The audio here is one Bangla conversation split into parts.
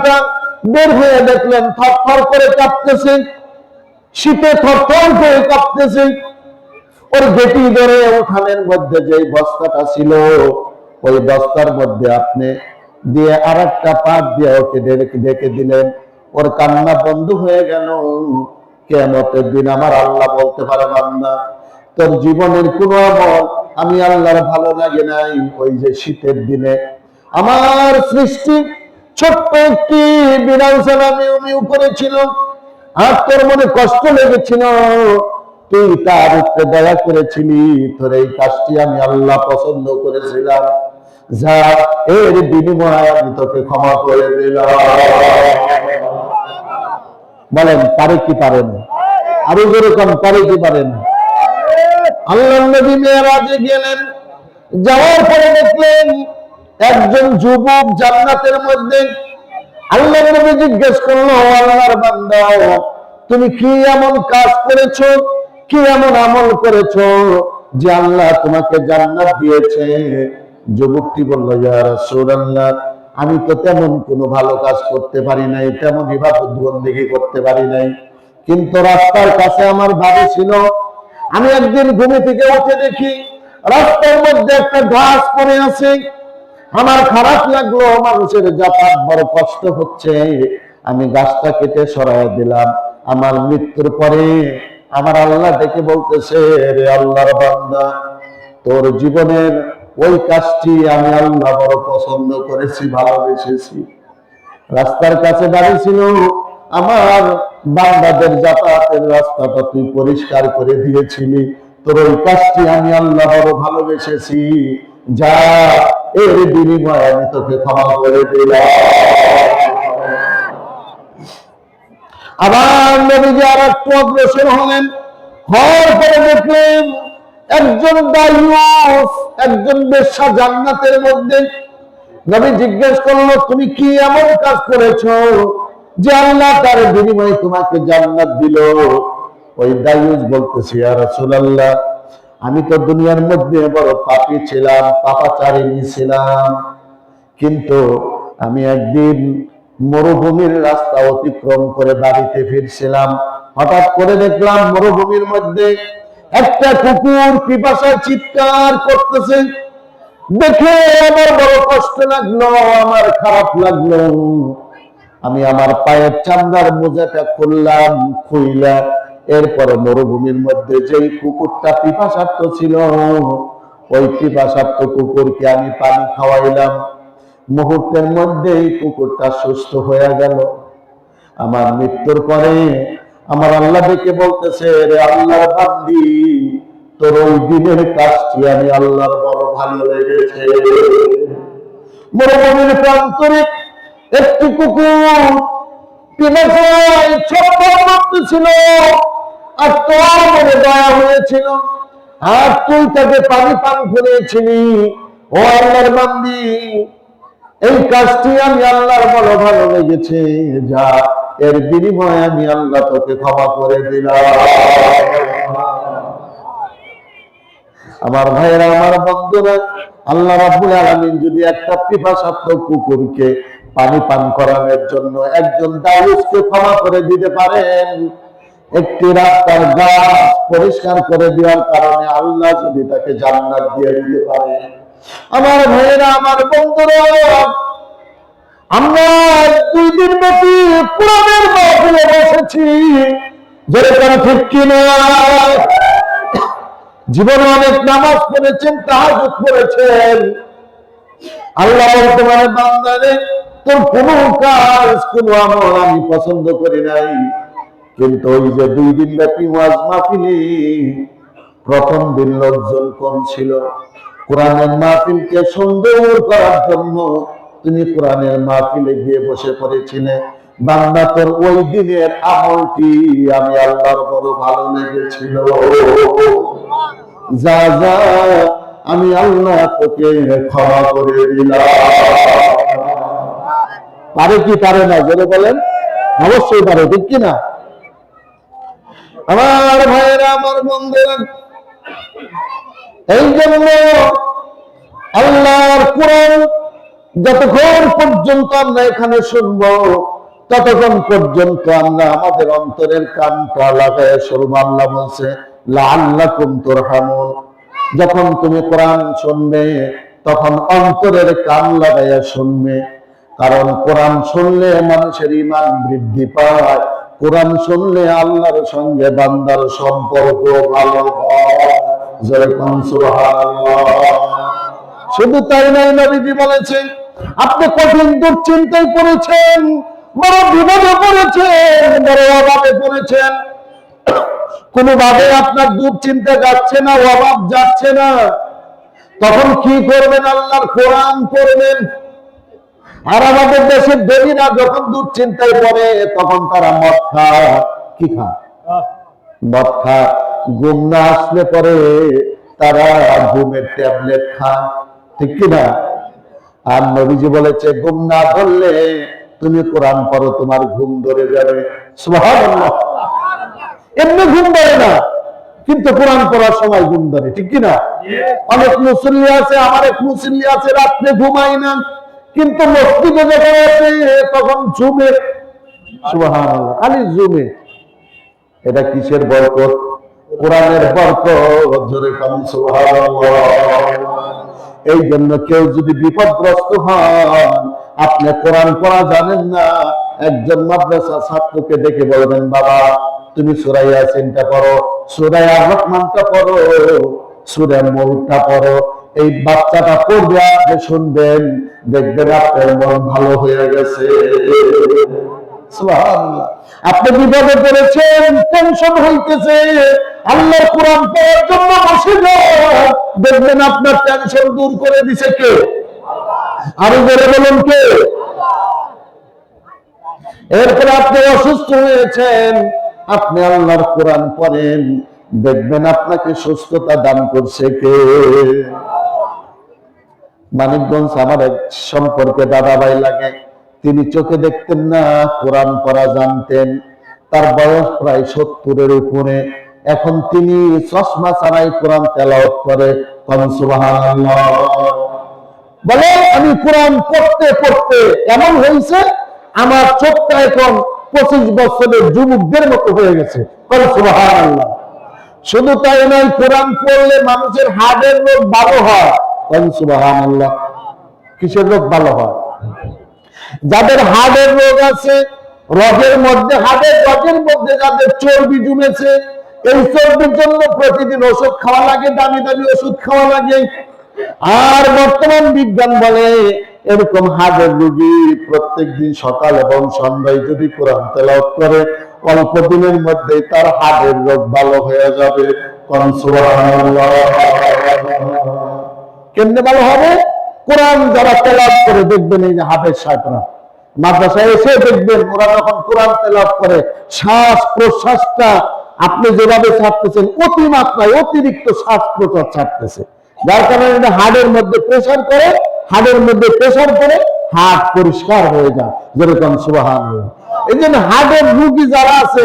বান্দা বের হয়ে দেখলেন থরথর করে কাঁপতেছে, শীতে থরথর করে কাঁপতেছে। ওর গেটি ধরে উঠানের মধ্যে যে বস্তাটা ছিল, ওই বস্তার মধ্যে আপনি দিয়ে আর একটা পাট দিয়ে ওকে ডেকে দিলেন। ওর কান্না বন্ধ হয়ে গেল। কিয়ামতের দিন আমার আল্লাহ বলতে পারে, বান্দা তোর জীবনের কোন আমল আমি আল্লাহর ভালো লাগে নাই। ওই যে শীতের দিনে আমার সৃষ্টি ছোট্ট একটি বিড়াল ছানা মিউ মিউ করেছিল, আর তোর মনে কষ্ট লেগেছিল, তুই তার উপরে দয়া করেছিলি, তোর এই কাজটি আমি আল্লাহ পছন্দ করেছিলাম, যা এর বিনিময়ে আমি তোকে ক্ষমা করে দিলাম। বলেন পারে কি পারে না? আরো যেরকম পারে কি পারে না? আল্লাহ নবী মেরাজে গেলেন, যাওয়ার পরে দেখলেন একজন যুবক জান্নাতের মধ্যে। আল্লাহ নবী জিজ্ঞেস করলো, আল্লাহর বান্দা তুমি কি এমন কাজ করেছো, কি এমন আমল করেছো যে আল্লাহ তোমাকে জান্নাত দিয়েছে? যুবকটি বলল, ইয়া রাসূলুল্লাহ আমি তো তেমন কোনো ভালো কাজ করতে পারি নাই, তেমন ইবাদত বন্দেগী করতে পারি নাই, কিন্তু রাস্তার কাছে আমার বাড়ি ছিল। আমি একদিন ঘুমে থেকে উঠে দেখি রাস্তার মধ্যে একটা ঘাস পড়ে আছে। আমার খারাপ লাগলো, মানুষের যাতায়াত বড় কষ্ট হচ্ছে, আমি গাছটা কেটে সরাই দিলাম। আমার মৃত্যুর পরে আমার আল্লাহ ডেকে বলতেছে, রে আল্লাহর বান্দা তোর জীবনের ওই কাজটি আমি আল্লাহ বড় পছন্দ করেছি, ভালোবেসেছি। রাস্তার কাছে দাঁড়িয়েছিল, আমার বান্দাদের যাতায়াতের রাস্তাটা তুই পরিষ্কার করে দিয়েছিলি, তোর ওই কাজটি আমি আল্লাহ বড় ভালোবেসেছি, যা এর বিনিময়ে আমি তোকে ক্ষমা করে দিলাম। আবার নবীজি আর একটু অগ্রসর হলেন, হওয়ার পরে দেখলেন একজন দায়ুস, একজন বেশ্যা জান্নাতের মধ্যে। নবী জিজ্ঞেস করলো, তুমি কি এমন কাজ করেছো যে আল্লাহ তার বিনিময়ে তোমাকে জান্নাত দিল? ওই দায়ুস বলতেছে, ইয়া রাসূলুল্লাহ আমি তো দুনিয়ার মধ্যে বড় পাপী ছিলাম, পাপাচারিণী ছিলাম, কিন্তু আমি একদিন মরুভূমির রাস্তা অতিক্রম করে বাড়িতে ফিরছিলাম, হঠাৎ করে দেখলাম মরুভূমির মধ্যে একটা কুকুর পিপাসায় চিৎকার করতেছে। দেখে আমার বড় কষ্ট লাগলো, আমার খারাপ লাগলো। আমি আমার পায়ের চামড়ার মোজাটা খুললাম, খুইলা এরপরে মরুভূমির মধ্যে যেই কুকুরটা পিপাসার্থ ছিল, ওই পিপাসার্থ কুকুরকে আমি পানি খাওয়াইলাম। মুহূর্তের মধ্যেই কুকুরটা সুস্থ হয়ে গেল। আমার মৃত্যুর পরে আমার আল্লাহ ডেকে বলতেছে, রে আল্লাহর বান্দি তোর ওই দিনের কাজটি আমি আল্লাহর বড় ভালো লেগেছে। মরুভূমির প্রান্তরে একটি কুকুর পিপাসায় ছটফট করতেছিল, আর তোর মনে দয়া হয়েছিল, আর তুই তাকে পানি পান করিয়েছিলি। ও আল্লাহর বান্দি এই কাজটি আমি আল্লাহর বড় ভালো লেগেছে, যা এর বিনিময়ে আমি আল্লাহ তোকে ক্ষমা করে দিলাম। আমার ভাইয়েরা, আমার বন্ধুরা, আল্লাহ রাব্বুল আলামিন যদি একটা পিপাসার্থ কুকুরকে পানি পান করানোর জন্য একজন দায়ুসকে ক্ষমা করে দিতে পারেন, একটি রাস্তার গাছ পরিষ্কার করে দেওয়ার কারণে আল্লাহ যদি তাকে জান্নাত দিয়ে দিতে পারে, আমার ভাইয়েরা, আমার বন্ধুরা, আমরা 2 দিন ব্যাপী কোরআনের মাহফিলে বসেছি, যেরকম ঠিক কিনা? জীবনে অনেক নামাজ পড়েছেন, তাহাজ্জুদ পড়েছেন। আল্লাহ বলতে পারে, বান্দারে তোর কোন কাজ কোন আমল আমি পছন্দ করি নাই, কিন্তু ওই যে 2 দিন ব্যাপী ওয়াজ মাহফিলে প্রথম দিন লোকজন কম ছিল। কোরআনের মাহফিলকে সুন্দর করার জন্য তুমি কোরআনের মাহফিলে গিয়ে বসে পড়েছিলে। বান্দা তোর ওই দিনের আমলটি আমি আল্লাহর বড় ভালো লেগেছিল, যা যা আমি আল্লাহ তোকে ক্ষমা করে দিলাম। পারে কি পারে না? জোরে বলেন। অবশ্যই পারে, ঠিক কিনা? আমার ভাইয়েরা, আমার বন্ধুরা, এই জন্য আল্লাহর কোরআন যতক্ষণ পর্যন্ত আমরা এখানে শুনবো ততক্ষণ পর্যন্ত আমরা আমাদের অন্তরের কানটা লাগায় শুনবো। আল্লাহ বলছে লাআল্লাকুম তুরহামুন, যখন তুমি কোরআন শুনবে তখন অন্তরের কান লাগাইয়া শুনবে, কারণ কোরআন শুনলে মানুষের ঈমান বৃদ্ধি পায়, কোরআন শুনলে আল্লাহর সঙ্গে বান্দার সম্পর্ক ভালো হয়। যেরকম সুবহানাল্লাহ। শুধু তাই নয়, নবীজি বলেছেন আপনি কঠিন দুশ্চিন্তায় পড়েছেন, বড় বিপদে পড়েছেন, বড় অভাবে পড়েছেন, কোনোভাবে আপনার দুশ্চিন্তা যাচ্ছে না, অভাব যাচ্ছে না, তখন কি করবেন? আল্লাহর কোরআন পড়বেন। আর আমাদের দেশের দেবীরা যখন দুশ্চিন্তায় পড়ে তখন তারা মদ খায়। কি খায়? মদ খায়। ঘুম না আসলে পরে তারা ঘুমের ট্যাবলেট খায়, ঠিক কিনা? আর নবীজি বলেছে ঘুম না ধরলে তুমি কোরআন পড়ো, তোমার ঘুম ধরে যাবে। সুবহানাল্লাহ। এমনি ঘুম ধরে না, কিন্তু কোরআন পড়ার সময় ঘুম ধরে, ঠিক কিনা? অনেক মুসল্লি আছে, আমার এক মুসল্লি আছে, রাত্রে ঘুমায় না, কিন্তু মসজিদে যখন আছে তখন জুমে। সুবহানাল্লাহ, খালি জুমে। এটা কিসের বরকত? কোরআনের বরকত। জোরে কাম সুবহানাল্লাহ। এই জন্য কেউ যদি বিপদগ্রস্ত হন, আপনি কোরআন পড়া জানেন না, একজন মাদ্রাসা ছাত্রকে ডেকে বলবেন বাবা তুমি সূরা ইয়াসিনটা পড়ো, সূরা আর-রহমানটা পড়ো, সূরা মুলকটা পড়ো। এই বাচ্চাটা পড়বে, আপনি শুনবেন, দেখবেন আপনার মন ভালো হয়ে গেছে। সুবহানাল্লাহ। আপনি বিপদে পড়েছেন, টেনশন হইতেছে, আল্লাহর কোরআন পড়ার জন্য বসে যান, দেখবেন আপনার টেনশন দূর করে দিছে কে? আরো বলে বলুন কে? এরপর আপনি অসুস্থ হয়েছেন, আপনি আল্লাহর কোরআন পড়েন, দেখবেন আপনাকে সুস্থতা দান করছে কে? মানিকগঞ্জ আমার এক সম্পর্কে দাদা ভাই লাগে, তিনি চোখে দেখতেন না, কোরআন পড়া জানতেন, তার বয়স প্রায় 70-এর উপরে, এখন তিনি চশমা ছাড়াই কোরআন তেলাওয়াত করে। সুবহানাল্লাহ। বলে আমি কোরআন পড়তে পড়তে এমন হয়েছে আমার চোখটা এখন 25 বছরের যুবকদের মতো হয়ে গেছে। সুবহানাল্লাহ। শুধু তাই নয়, কোরআন পড়লে মানুষের হার্টের রোগ ভালো হয়। সুবহানাল্লাহ। কিসের রোগ ভালো হয়? যাদের হার্টের রোগ আছে, রগের মধ্যে, হার্টের রগের মধ্যে যাদের চর্বি জমেছে, এই চর্বির জন্য প্রতিদিন ওষুধ খাওয়া লাগে, দামি দামি ওষুধ খাওয়া লাগে। আর বর্তমান বিজ্ঞান বলে এরকম হার্টের রোগী প্রত্যেকদিন সকাল এবং সন্ধ্যায় যদি কোরআন তেলাওয়াত করে, অল্প দিনের মধ্যেই তার হার্টের রোগ ভালো হয়ে যাবে। সুবহানাল্লাহ। কেমনে ভালো হবে? কোরআন যারা তেলাওয়াত করে, দেখবেন এই যে হাফেজ সাহেবরা মাদ্রাসায় এসে দেখবেন ওরা যখন কোরআন তেলাওয়াত করে, শ্বাস প্রশ্বাসটা আপনি যেভাবে ছাড়তেছেন অতিমাত্রায় অতিরিক্ত শ্বাস প্রশ্বাস ছাড়তেছে, যার কারণে হার্টের মধ্যে প্রেসার করে, হার্টের মধ্যে প্রেসার করে হার্ট পরিষ্কার হয়ে যায়। যেরকম সুবহানাল্লাহ। এই জন্য হার্টের রোগী যারা আছে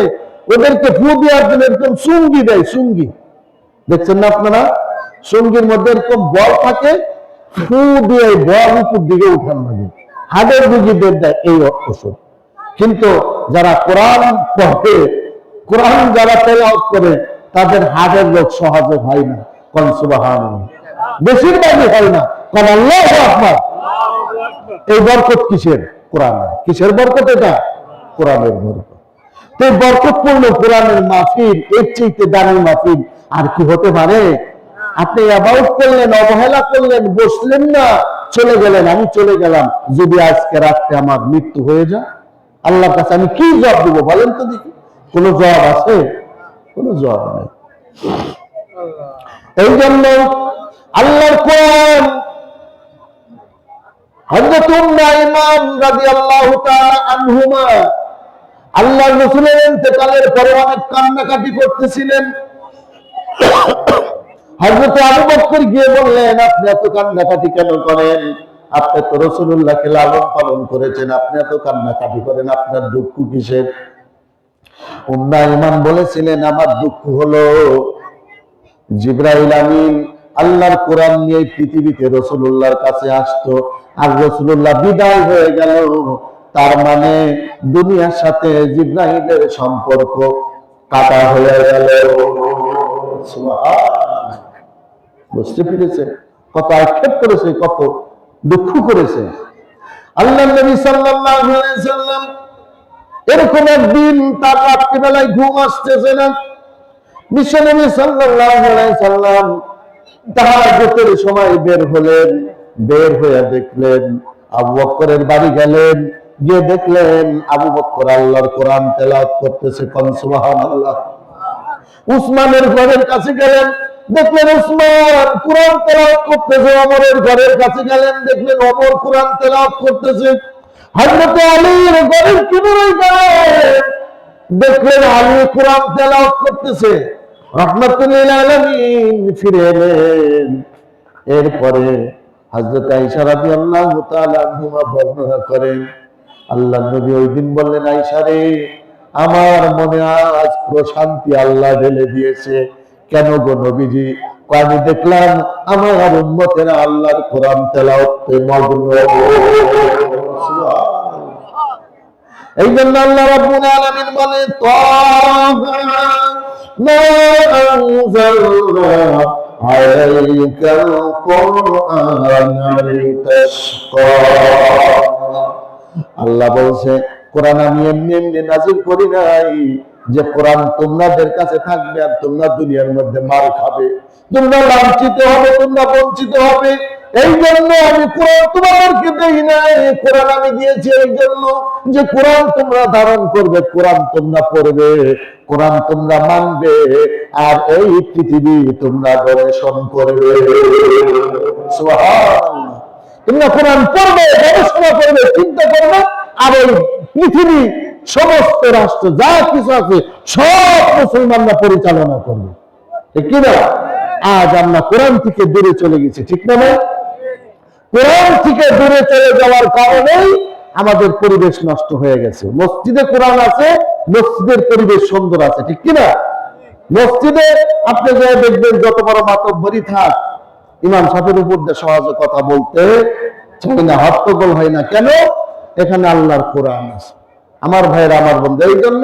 ওদেরকে ফু দেওয়ার জন্য এরকম চুঙ্গি দেয়। চুঙ্গি দেখছেন না আপনারা? চুঙ্গির মধ্যে এরকম বল থাকে, ফু দিয়ে বল উপর দিকে উঠান লাগে, হার্টের রোগীদের দেয় এই ওষুধ। কিন্তু যারা কোরআন পড়ে, কোরআন যারা তেলাওয়াত করে, তাদের হার্টের রোগ সহজে হয় না। সুবহানাল্লাহ। বেশিরভাগই হয় না। আল্লাহু আকবার। এই বরকত কিসের? কোরআন। কিসের বরকত? এটা কোরআনের বরকত। তো এই বরকতপূর্ণ কোরআনের মাহফিল, এর চাইতে দামি মাহফিল আর কি হতে পারে? আপনি অ্যাবাউট করলেন, অবহেলা করলেন, বসলেন না, চলে গেলেন। আমি চলে গেলাম, যদি আজকে রাত্রে আমার মৃত্যু হয়ে যায়, আল্লাহর কাছে আমি কি জবাব দেব বলেন তো দেখি? কোন জবাব আছে? কোন জবাব নেই। এই জন্য আল্লাহর কোরআন, হযরত উম্মে আইমান রাদিয়াল্লাহু তাআলা আনহুমা আল্লাহর রাসূলের ইন্তেকালের পরে অনেক কান্নাকাটি করতেছিলেন। হযরত আবু বকর গিয়ে বললেন, আপনি এত কান্নাকাটি কেন করেন? আপনি তো রাসূলুল্লাহকে লালন পালন করেছেন, আপনি এত কান্নাকাটি করেন, আপনার দুঃখ কিসের? উম্মে আইমান বলেছিলেন, আমার দুঃখ হলো জিবরাইল আমিন আল্লাহর কোরআন নিয়ে পৃথিবীতে রাসূলুল্লাহর কাছে আসতো, আর রাসূলুল্লাহ বিদায় হয়ে গেল। তার মানে দুনিয়ার সাথে জিবরাইলের সম্পর্ক কাটা হয়ে গেল। সুবহানাল্লাহ। বুঝতে পেরেছে? কত আক্ষেপ করেছে, কত দুঃখ করেছে। আল্লাহ নবী সাল্লাল্লাহু আলাইহি সাল্লাম এরকম একদিন তার রাত্রিবেলায় ঘুম আসতেছে না। বিশ্বনবী সাল্লাল্লাহু আলাইহি সাল্লাম তাহাজ্জুদের সময় বের হলেন। বের হয়ে দেখলেন আবু বকরের বাড়ি গেলেন, গিয়ে দেখলেন আবু বকর আল্লাহর কোরআন তেলাওয়াত করতেছে। কোন সুবহানাল্লাহ। উসমানের ঘরের কাছে গেলেন, দেখলেন উসমান কোরআন তেলাওয়াত করতেছে। ওমরের ঘরের কাছে গেলেন, দেখলেন ওমর কোরআন তেলাওয়াত করতেছে। হযরত আলীর ঘরের কিনারে গেলেন, দেখলেন আলী কোরআন তেলাওয়াত করতেছে। রাহমাতুল লিল আলামিন ফিরে এলেন। এরপরে হযরত আয়েশা রাদিয়াল্লাহু তাআলা আনহা বর্ণনা করেন, আল্লাহর নবী ওই দিন বললেন, আয়েশা রে, আমার মনে আজ প্রশান্তি আল্লাহ ঢেলে দিয়েছে। কেন গো নবীজি? আমি দেখলাম আমার উম্মতেরা আল্লাহর কোরআন তেলাওয়াতে মগ্ন। এই জন্য আল্লাহ রাব্বুল আলামিন বলে, তাহা মা আনজালনা আলাইকাল কুরআনা লিতাশকা। আল্লাহ বলছে, কোরআন আমি এমনি এমনি নাযিল করি নাই যে কোরআন তোমাদের কাছে থাকবে আর তোমরা দুনিয়ার মধ্যে মার খাবে, তোমরা লাঞ্ছিত হবে, তোমরা বঞ্চিত হবে। এই জন্য আমি কোরআন তোমাদেরকে দেই নাই। কোরআন আমি দিয়েছি এই জন্য যে কোরআন তোমরা ধারণ করবে, কোরআন তোমরা পড়বে, কোরআন তোমরা মানবে, আর এই পৃথিবী তোমরা গবেষণ করবে। সুবহানাল্লাহ। তোমরা কোরআন পড়বে, গবেষণা করবে, চিন্তা করবে, আর এই পৃথিবী সমস্ত রাষ্ট্র যা কিছু আছে সব মুসলমানরা পরিচালনা করবে। ঠিক কিনা? আজ আমরা কোরআন থেকে দূরে চলে গেছি, ঠিক না ভাই? কোরআন থেকে দূরে চলে যাওয়ার কারণেই আমাদের পরিবেশ নষ্ট হয়ে গেছে। মসজিদে কোরআন আছে, মসজিদের পরিবেশ সুন্দর আছে, ঠিক কিনা? মসজিদে আপনি যা দেখবেন যত বড় মাতব্বরি থাক, ইমাম সাহেবের উপর দিয়ে সহজে কথা বলতে চাই না, হট্টগোল হয় না। কেন? এখানে আল্লাহর কোরআন আছে। আমার ভাইয়ের, আমার বন্ধু, এই জন্য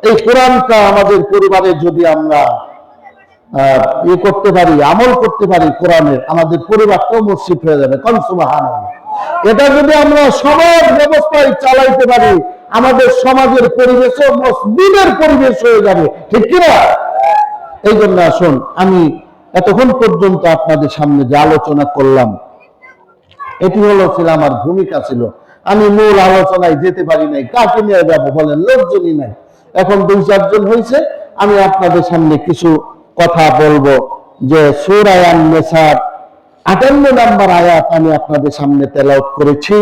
এই কোরআনটা আমাদের পরিবারে যদি আমরা করতে পারি, আমল করতে পারি কোরআনের, আমাদের পরিবারটাও মসজিদ হয়ে যাবে। কোন সুবহানাল্লাহ। এটা যদি আমরা সমাজ ব্যবস্থায় চালাইতে পারি, আমাদের সমাজের পরিবেশও মসজিদের পরিবেশ হয়ে যাবে, ঠিক কিনা? এই জন্য আসুন, আমি এতক্ষণ পর্যন্ত আপনাদের সামনে যে আলোচনা করলাম, এটি ছিল আমার ভূমিকা ছিল। আমি মূল আলোচনায় যেতে পারি নাই। কাকে নিয়ে যাবো বলেন? লোকজনই নাই। এখন 2-4 জন হয়েছে। আমি আপনাদের সামনে কিছু কথা বলবো। যে সূরা আন-নিসার 58 নম্বর আয়াত আমি আপনাদের সামনে তেলাওয়াত করেছি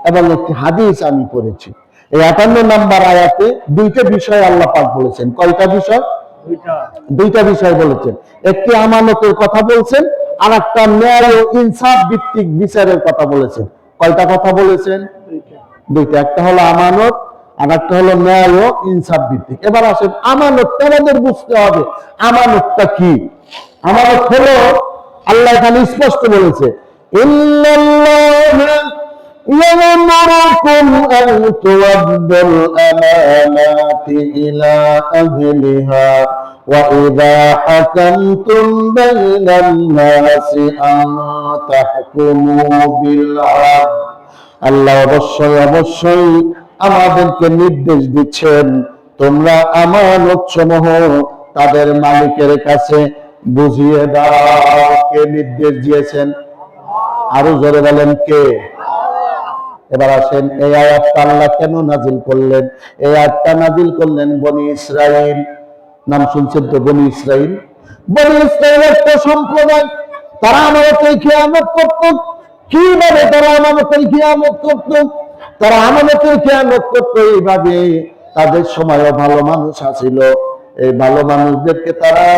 এবং একটি হাদিস আমি পড়েছি। এই 58 নম্বর আয়াতে দুইটা বিষয় আল্লাহ পাক বলেছেন। কয়টা বিষয়? দুইটা বিষয় বলেছেন। একটি আমানতের কথা বলছেন, আর একটা ন্যায় ও ইনসাফ ভিত্তিক বিচারের কথা বলেছেন। কয়টা কথা বলেছেন? দুইটা। একটা হলো আমানত, আর একটা হলো ন্যায় ও ইনসাফ ভিত্তিক। এবার আসেন, আমানতটা আমাদের বুঝতে হবে। আমানতটা কি? আমানত হলো, আল্লাহ এখানে স্পষ্ট বলেছে, ইন্নাল্লাহা ইয়া'মুরুকুম আন তু'আদ্দুল আমানাতি ইলা আহলিহা ওয়া ইযা হাকামতুম বাইনান নাসি আন তাহকুমু বিল আদল। আল্লাহ অবশ্যই অবশ্যই আমাদেরকে নির্দেশ দিচ্ছেন, তোমরা আমানতসমূহ তাদের মালিকের কাছে বুঝিয়ে দাও। কে নির্দেশ দিয়েছেন? আরো জোরে বলেন, কে? এবার আসেন, এই আয়াতটা আল্লাহ কেন নাজিল করলেন? এই আয়াতটা নাজিল করলেন বনি ইসরাইল। নাম শুনছেন তো, বনি ইসরাইল। বনি ইসরাইল একটা সম্প্রদায়, তারা আমানতের খেয়ানত করত। কিভাবে তারা আমানতের খেয়ানত করত? তারা আমানতের খেয়ানত করত এইভাবে, তাদের সময়ও ভালো মানুষ আছিল। এই ভালো মানুষদেরকে তারা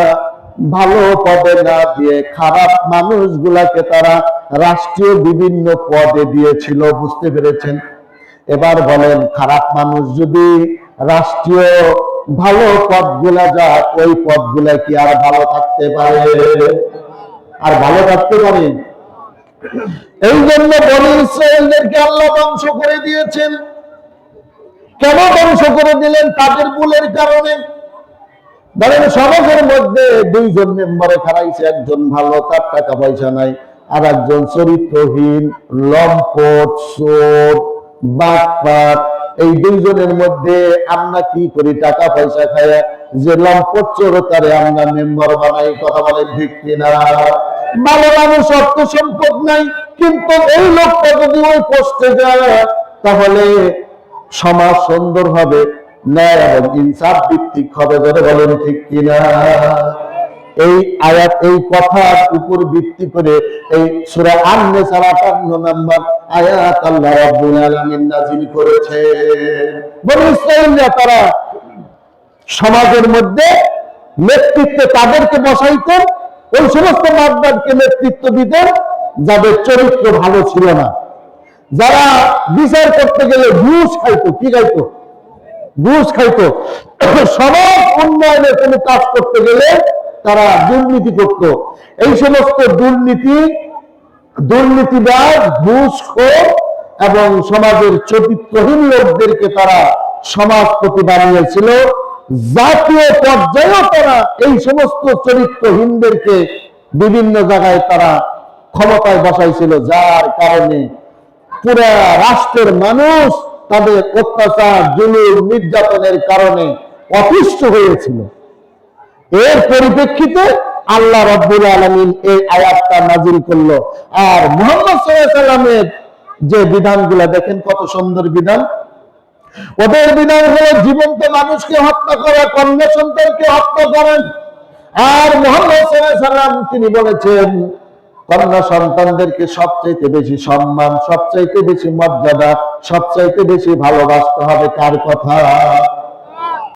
ভালো পদে না দিয়ে খারাপ মানুষগুলাকে তারা রাষ্ট্রীয় বিভিন্ন পদে দিয়েছিল। বুঝতে পেরেছেন? এবার বলেন, খারাপ মানুষ যদি রাষ্ট্রীয় ভালো পদগুলা যায়, ওই পদগুলা কি আর ভালো থাকতে পারে? আর ভালো থাকতে পারে? এই জন্য বনি ইসরায়েলদেরকে আল্লাহ ধ্বংস করে দিয়েছেন। কেন ধ্বংস করে দিলেন? তাদের ভুলের কারণে। ধরেন সমাজের মধ্যে দুইজন মেম্বারে খারাইছে, একজন ভালো, তার টাকা পয়সা নাই, আর একজন চরিত্রহীন, লম্পট, চোর, বাটপার। এই দুইজনের মধ্যে আমরা কি করি? টাকা পয়সা খায় যে লম্পট চোর, তারে আমরা মেম্বার বানাই। কথা বলেন ঠিক কিনা? ভালো মানুষ, অর্থ সম্পদ নাই, কিন্তু এই লোকটা যদি ওই পোস্টে যায় তাহলে সমাজ সুন্দর হবে, ন্যায় এবং ইনসাফ ভিত্তিক হবে। ধরে বলেন ঠিক কিনা? এই আয়াত, এই কথার উপর ভিত্তি করে এই সূরা আন-নিসার 58 নম্বর আয়াত আল্লাহ রাব্বুল আলামিন নাযিল করেছেন। বনি ইসরাঈলরা তারা সমাজের মধ্যে নেতৃত্বে তাদেরকে বসাইতেন, ওই সমস্ত মাদ্দারকে নেতৃত্ব দিতেন যাদের চরিত্র ভালো ছিল না, যারা বিচার করতে গেলে ঘুষ খাইতো। কি খাইতো? ঘুষ খাইতো। সমাজ উন্নয়নের কোনো কাজ করতে গেলে তারা দুর্নীতি করত। এই সমস্ত দুর্নীতিবাজ, ঘুষখোর এবং সমাজের চরিত্রহীন লোকদেরকে তারা সমাজপতি বানিয়েছিল। জাতীয় পর্যায়েও তারা এই সমস্ত চরিত্রহীনদেরকে বিভিন্ন জায়গায় তারা ক্ষমতায় বসাইছিল, যার কারণে পুরা রাষ্ট্রের মানুষ তাদের অত্যাচার, জুলুম, নির্যাতনের কারণে অতিষ্ঠ হয়েছিল। এর পরিপ্রেক্ষিতে আল্লাহ রাব্বুল আলামিন এই আয়াতটা নাযিল করলো। আর মুহাম্মদ সাল্লাল্লাহু আলাইহি ওয়াসাল্লামের যে বিধানগুলো দেখেন, কত সুন্দর বিধান। ওদের বিধান হলো জীবন্ত মানুষকে হত্যা করা, কন্যা সন্তানকে হত্যা করেন। আর মুহাম্মদ সাল্লাল্লাহু আলাইহি ওয়াসাল্লাম তিনি বলেছেন, কন্যা সন্তানদেরকে সবচাইতে বেশি সম্মান, সবচাইতে বেশি মর্যাদা, সবচাইতে বেশি ভালোবাসতে হবে। কার কথা?